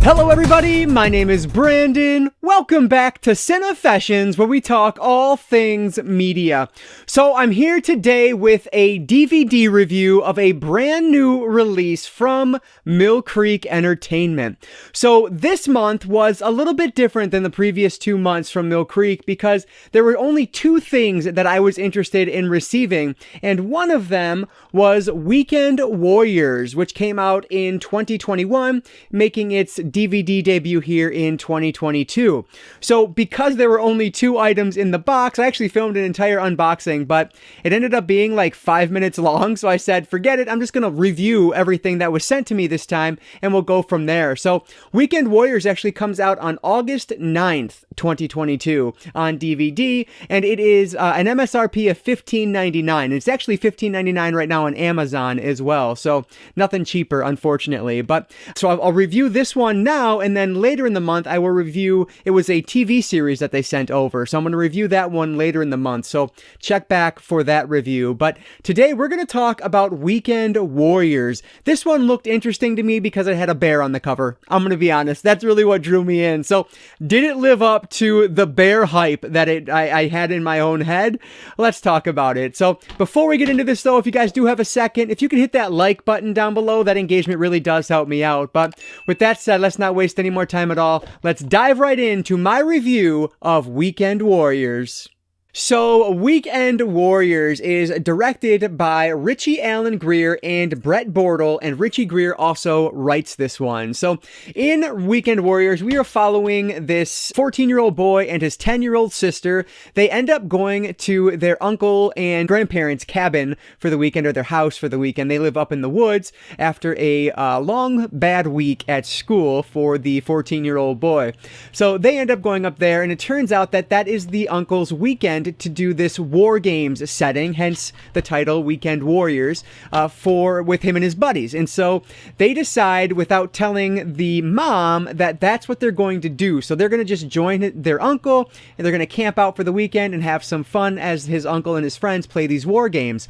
Hello everybody, my name is Brandon. Welcome back to Cinefessions, where we talk all things media. So I'm here today with a DVD review of a brand new release from Mill Creek Entertainment. So this month was a little bit different than the previous 2 months from Mill Creek because there were only two things that I was interested in receiving, and one of them was Weekend Warriors, which came out in 2021, making its DVD debut here in 2022. So because there were only two items in the box, I actually filmed an entire unboxing, but it ended up being like 5 minutes long. So I said, forget it. I'm just going to review everything that was sent to me this time and we'll go from there. So Weekend Warriors actually comes out on August 9th, 2022 on DVD, and it is an MSRP of $15.99. It's actually $15.99 right now on Amazon as well. So nothing cheaper, unfortunately. But so I'll review this one now, and then later in the month I will review, it was a TV series that they sent over, so I'm going to review that one later in the month, so check back for that review. But today we're going to talk about Weekend Warriors. This one looked interesting to me because it had a bear on the cover. I'm going to be honest, that's really what drew me in. So did it live up to the bear hype that I had in my own head? Let's talk about it. So before we get into this though, if you guys do have a second, if you can hit that like button down below, that engagement really does help me out. But with that said, let's not waste any more time at all. Let's dive right into my review of Weekend Warriors. So, Weekend Warriors is directed by Richie Allen Greer and Brett Bortle, and Richie Greer also writes this one. So, in Weekend Warriors, we are following this 14-year-old boy and his 10-year-old sister. They end up going to their uncle and grandparents' cabin for the weekend, or their house for the weekend. They live up in the woods after a long, bad week at school for the 14-year-old boy. So, they end up going up there, and it turns out that that is the uncle's weekend to do this war games setting, hence the title Weekend Warriors, with him and his buddies. And so they decide, without telling the mom, that that's what they're going to do. So they're going to just join their uncle, and they're going to camp out for the weekend and have some fun as his uncle and his friends play these war games.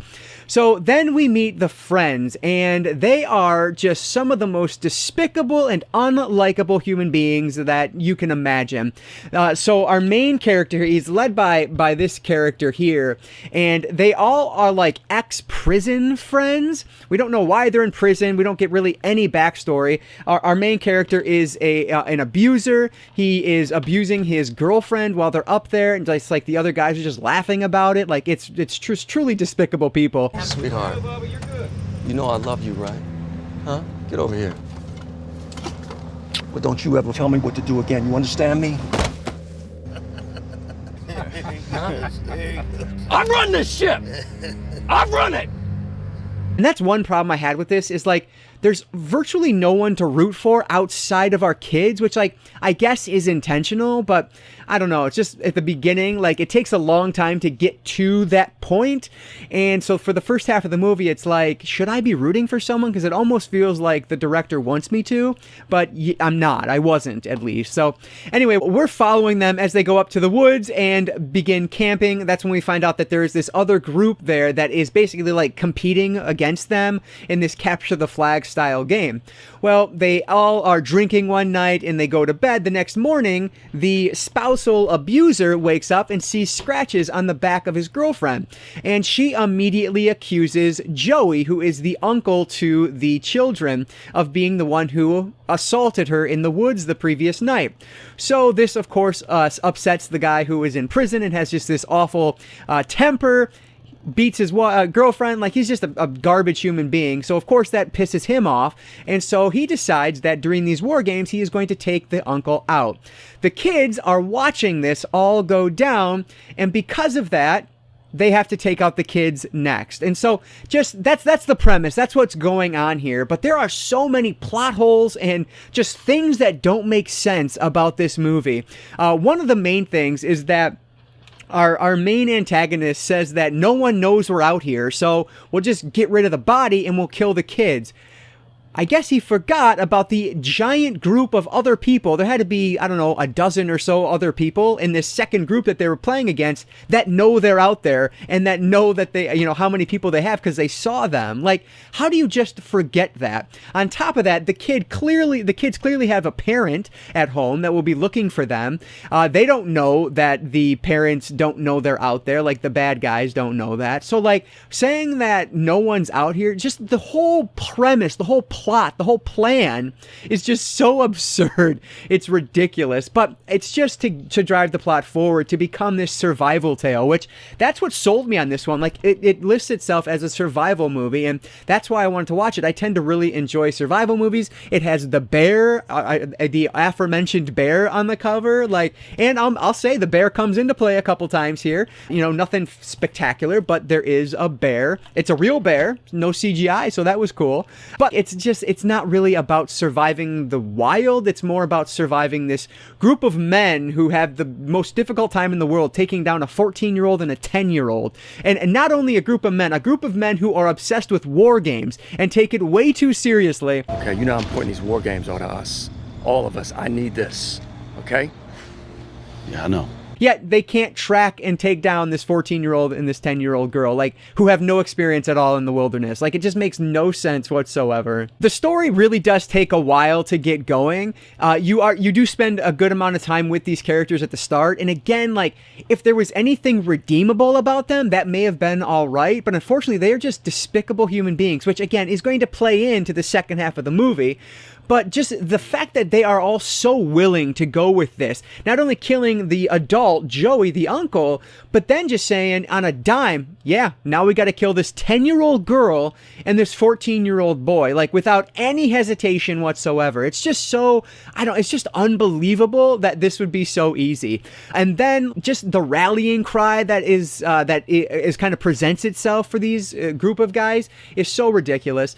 So then we meet the friends, and they are just some of the most despicable and unlikable human beings that you can imagine. So our main character is led by this character here, and they all are like ex-prison friends. We don't know why they're in prison. We don't get really any backstory. Our main character is an abuser. He is abusing his girlfriend while they're up there, and just like the other guys are just laughing about it. Like it's truly despicable people. Sweetheart, you know I love you, right? Huh? Get over here. But don't you ever tell me what to do again, you understand me? I run this ship! I run it! And that's one problem I had with this, is like there's virtually no one to root for outside of our kids, which like I guess is intentional, but I don't know. It's just at the beginning, like it takes a long time to get to that point. And so for the first half of the movie, it's like, should I be rooting for someone? Because it almost feels like the director wants me to, but I'm not. I wasn't, at least. So anyway, we're following them as they go up to the woods and begin camping. That's when we find out that there is this other group there that is basically like competing against them in this capture the flag style game. Well, they all are drinking one night and they go to bed. The next morning, the spousal abuser wakes up and sees scratches on the back of his girlfriend, and she immediately accuses Joey, who is the uncle to the children, of being the one who assaulted her in the woods the previous night. So this, of course, upsets the guy who is in prison and has just this awful temper. Beats his girlfriend, like he's just a garbage human being. So of course that pisses him off, and so he decides that during these war games he is going to take the uncle out. The kids are watching this all go down, and because of that they have to take out the kids next. And so just that's the premise. That's what's going on here. But there are so many plot holes and just things that don't make sense about this movie. One of the main things is that our main antagonist says that no one knows we're out here, so we'll just get rid of the body and we'll kill the kids. I guess he forgot about the giant group of other people. There had to be, I don't know, a dozen or so other people in this second group that they were playing against that know they're out there and that know that they, you know, how many people they have because they saw them. Like, how do you just forget that? On top of that, the kids clearly have a parent at home that will be looking for them. They don't know that the parents don't know they're out there. Like, the bad guys don't know that. So, like, saying that no one's out here, just the whole premise, the whole plot, the whole plan is just so absurd. It's ridiculous, but it's just to drive the plot forward, to become this survival tale, which that's what sold me on this one. Like, it lists itself as a survival movie, and that's why I wanted to watch it. I tend to really enjoy survival movies. It has the bear, the aforementioned bear on the cover, like, and I'll say the bear comes into play a couple times here. You know, nothing spectacular, but there is a bear. It's a real bear, no CGI, so that was cool. But it's not really about surviving the wild. It's more about surviving this group of men who have the most difficult time in the world, taking down a 14-year-old and a 10-year-old. And not only a group of men who are obsessed with war games and take it way too seriously. Okay, you know how important these war games are to us. All of us. I need this. Okay? Yeah, I know. Yet they can't track and take down this 14-year-old and this 10-year-old girl, like, who have no experience at all in the wilderness. Like, it just makes no sense whatsoever. The story really does take a while to get going. You do spend a good amount of time with these characters at the start. And again, like, if there was anything redeemable about them, that may have been all right. But unfortunately, they are just despicable human beings, which again is going to play into the second half of the movie. But just the fact that they are all so willing to go with this, not only killing the adult, Joey, the uncle, but then just saying on a dime, yeah, now we got to kill this 10-year-old girl and this 14-year-old boy, like, without any hesitation whatsoever. It's just so, it's just unbelievable that this would be so easy. And then just the rallying cry that is kind of presents itself for these group of guys is so ridiculous.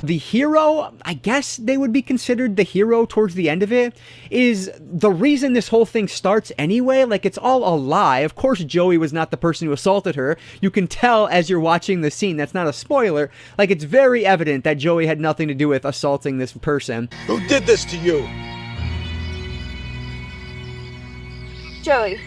The hero, I guess they would be considered the hero towards the end of it, is the reason this whole thing starts anyway. Like, it's all a lie. Of course, Joey was not the person who assaulted her. You can tell as you're watching the scene. That's not a spoiler. Like, it's very evident that Joey had nothing to do with assaulting this person. Who did this to you? Joey.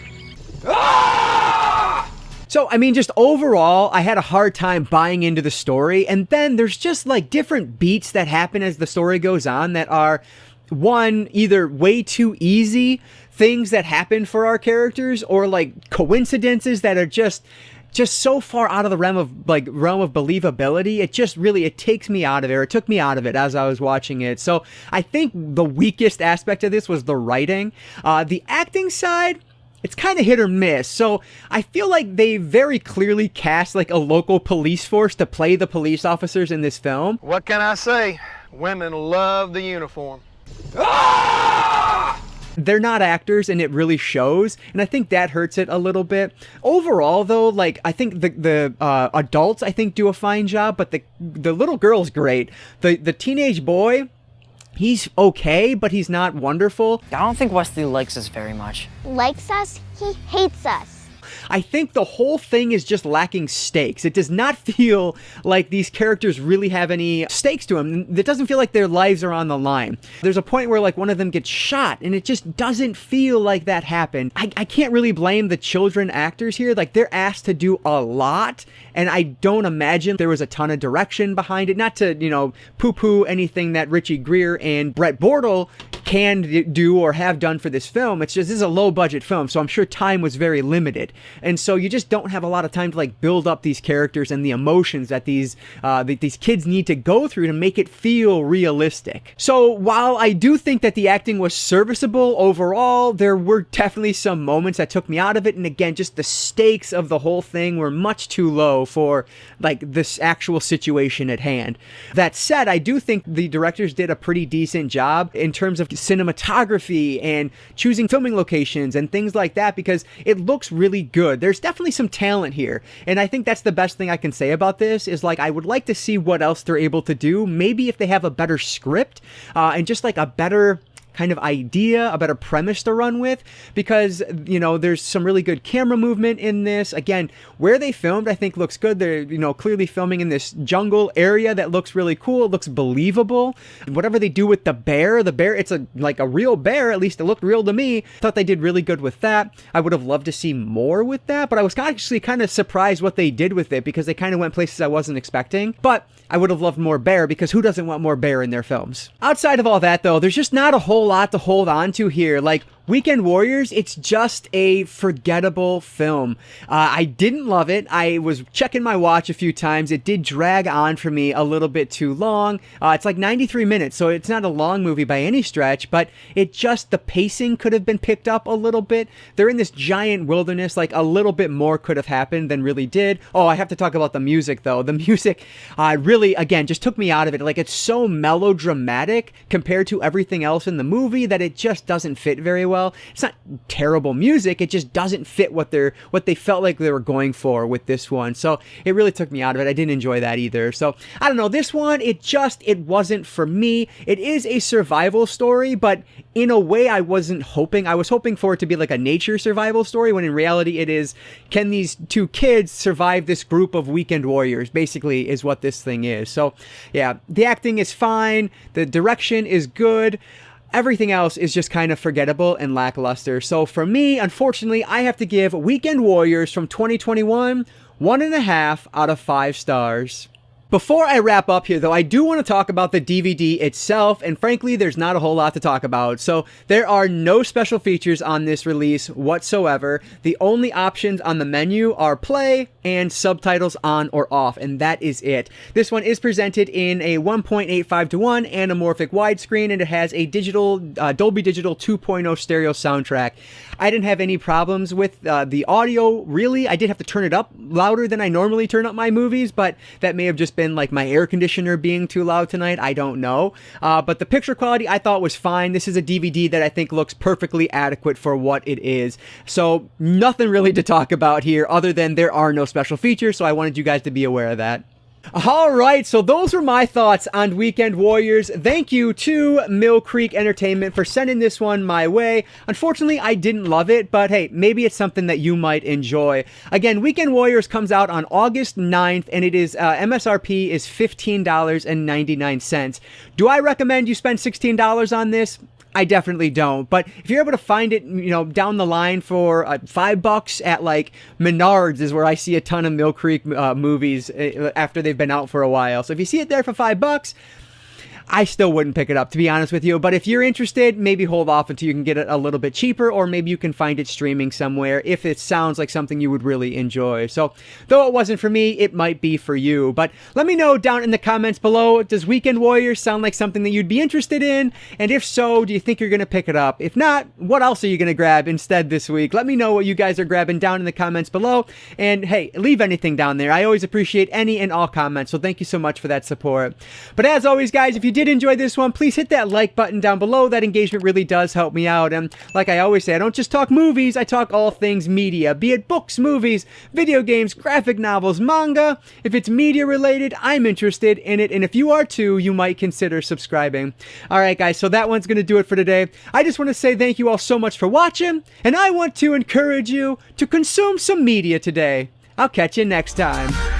So, I mean, just overall, I had a hard time buying into the story. And then there's just like different beats that happen as the story goes on that are, one, either way too easy things that happen for our characters, or like coincidences that are just so far out of the realm of believability. It takes me out of it, or it took me out of it as I was watching it. So I think the weakest aspect of this was the writing. The acting side, it's kind of hit or miss. So I feel like they very clearly cast like a local police force to play the police officers in this film. What can I say? Women love the uniform. They're not actors, and it really shows, and I think that hurts it a little bit. Overall, though, like, I think the adults, I think, do a fine job, but the little girl's great. The teenage boy, he's okay, but he's not wonderful. I don't think Wesley likes us very much. Likes us? He hates us. I think the whole thing is just lacking stakes. It does not feel like these characters really have any stakes to them. It doesn't feel like their lives are on the line. There's a point where like one of them gets shot, and it just doesn't feel like that happened. I can't really blame the children actors here. Like, they're asked to do a lot, and I don't imagine there was a ton of direction behind it. Not to, poo-poo anything that Richie Greer and Brett Bortle can do or have done for this film. It's just, this is a low budget film, so I'm sure time was very limited. And so you just don't have a lot of time to like build up these characters and the emotions that these kids need to go through to make it feel realistic. So while I do think that the acting was serviceable overall, there were definitely some moments that took me out of it. And again, just the stakes of the whole thing were much too low for like this actual situation at hand. That said, I do think the directors did a pretty decent job in terms of cinematography and choosing filming locations and things like that, because it looks really good. There's definitely some talent here, and I think that's the best thing I can say about this is like, I would like to see what else they're able to do. Maybe if they have a better script and just like a better kind of idea, a better premise to run with, because, you know, there's some really good camera movement in this. Again, where they filmed, I think looks good. They're, you know, clearly filming in this jungle area that looks really cool. It looks believable. Whatever they do with the bear, it's like a real bear, at least it looked real to me. Thought they did really good with that. I would have loved to see more with that, but I was actually kind of surprised what they did with it, because they kind of went places I wasn't expecting. But I would have loved more bear, because who doesn't want more bear in their films? Outside of all that, though, there's just not a whole lot to hold on to here. Like, Weekend Warriors, it's just a forgettable film. I didn't love it. I was checking my watch a few times. It did drag on for me a little bit too long. It's like 93 minutes, so it's not a long movie by any stretch, but the pacing could have been picked up a little bit. They're in this giant wilderness, like a little bit more could have happened than really did. Oh, I have to talk about the music, though. The music really, again, just took me out of it. Like, it's so melodramatic compared to everything else in the movie that it just doesn't fit very well. It's not terrible music, it just doesn't fit what they felt like they were going for with this one. So it really took me out of it. I didn't enjoy that either. So I don't know, this one, it wasn't for me. It is a survival story, but in a way I was hoping for it to be like a nature survival story, when in reality it is, can these two kids survive this group of weekend warriors, basically, is what this thing is. So yeah, the acting is fine, the direction is good. Everything else is just kind of forgettable and lackluster. So for me, unfortunately, I have to give Weekend Warriors from 2021 1.5 out of 5 stars. Before I wrap up here, though, I do want to talk about the DVD itself, and frankly, there's not a whole lot to talk about. So there are no special features on this release whatsoever. The only options on the menu are play and subtitles on or off, and that is it. This one is presented in a 1.85:1 anamorphic widescreen, and it has a digital Dolby Digital 2.0 stereo soundtrack. I didn't have any problems with the audio, really. I did have to turn it up louder than I normally turn up my movies, but that may have just been like my air conditioner being too loud tonight. I don't know. But the picture quality I thought was fine. This is a DVD that I think looks perfectly adequate for what it is. So nothing really to talk about here other than there are no special features, so I wanted you guys to be aware of that. Alright, so those were my thoughts on Weekend Warriors. Thank you to Mill Creek Entertainment for sending this one my way. Unfortunately, I didn't love it, but hey, maybe it's something that you might enjoy. Again, Weekend Warriors comes out on August 9th, and it is MSRP is $15.99. Do I recommend you spend $16 on this? I definitely don't, but if you're able to find it, you know, down the line for $5 at like Menards is where I see a ton of Mill Creek movies after they've been out for a while. So if you see it there for $5, I still wouldn't pick it up, to be honest with you. But if you're interested, maybe hold off until you can get it a little bit cheaper, or maybe you can find it streaming somewhere if it sounds like something you would really enjoy. So, though it wasn't for me, it might be for you. But let me know down in the comments below, does Weekend Warriors sound like something that you'd be interested in? And if so, do you think you're going to pick it up? If not, what else are you going to grab instead this week? Let me know what you guys are grabbing down in the comments below. And hey, leave anything down there. I always appreciate any and all comments, so thank you so much for that support. But as always, guys, if you did enjoy this one, please hit that like button down below. That engagement really does help me out. And like I always say, I don't just talk movies, I talk all things media, be it books, movies, video games, graphic novels, manga. If it's media related, I'm interested in it, and if you are too, you might consider subscribing. Alright guys, so that one's gonna do it for today. I just want to say thank you all so much for watching, and I want to encourage you to consume some media today. I'll catch you next time.